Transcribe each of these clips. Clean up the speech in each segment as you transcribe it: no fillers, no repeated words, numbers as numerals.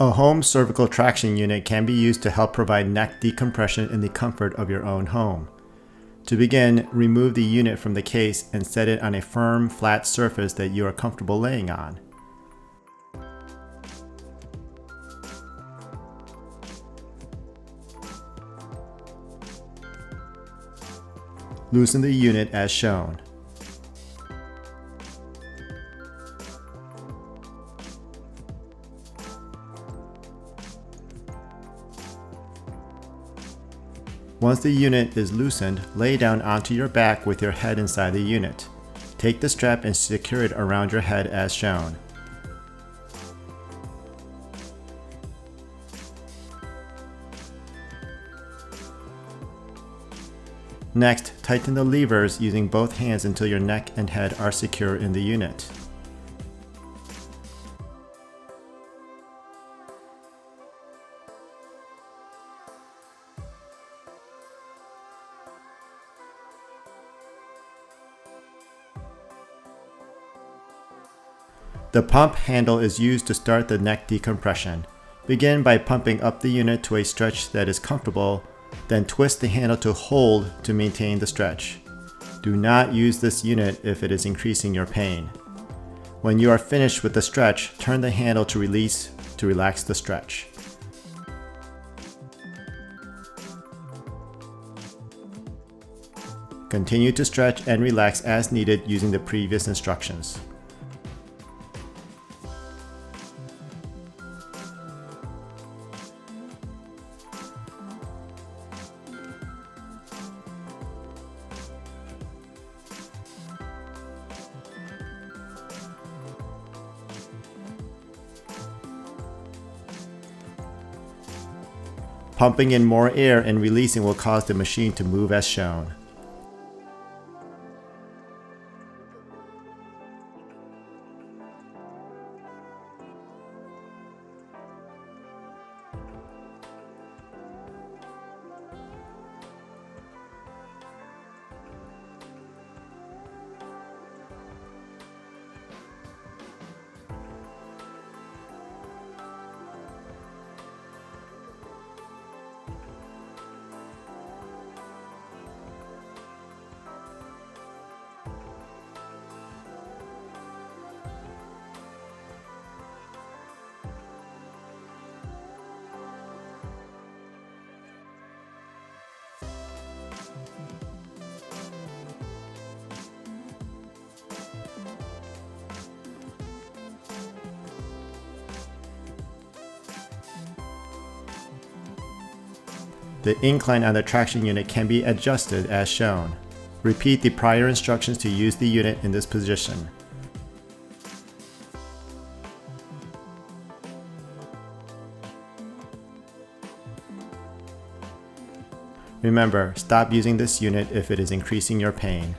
A home cervical traction unit can be used to help provide neck decompression in the comfort of your own home. To begin, remove the unit from the case and set it on a firm, flat surface that you are comfortable laying on. Loosen the unit as shown. Once the unit is loosened, lay down onto your back with your head inside the unit. Take the strap and secure it around your head as shown. Next, tighten the levers using both hands until your neck and head are secure in the unit. The pump handle is used to start the neck decompression. Begin by pumping up the unit to a stretch that is comfortable, then twist the handle to hold to maintain the stretch. Do not use this unit if it is increasing your pain. When you are finished with the stretch, turn the handle to release to relax the stretch. Continue to stretch and relax as needed using the previous instructions. Pumping in more air and releasing will cause the machine to move as shown. The incline on the traction unit can be adjusted as shown. Repeat the prior instructions to use the unit in this position. Remember, stop using this unit if it is increasing your pain.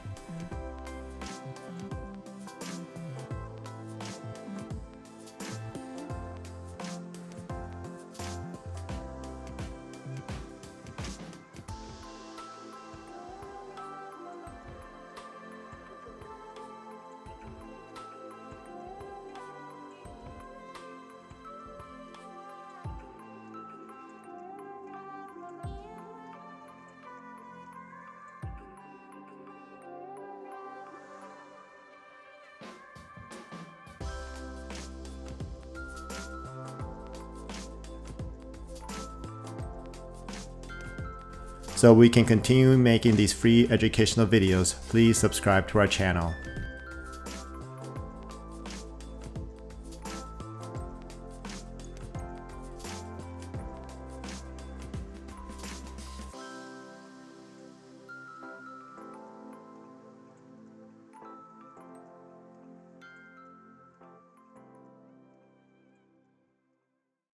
So we can continue making these free educational videos, please subscribe to our channel.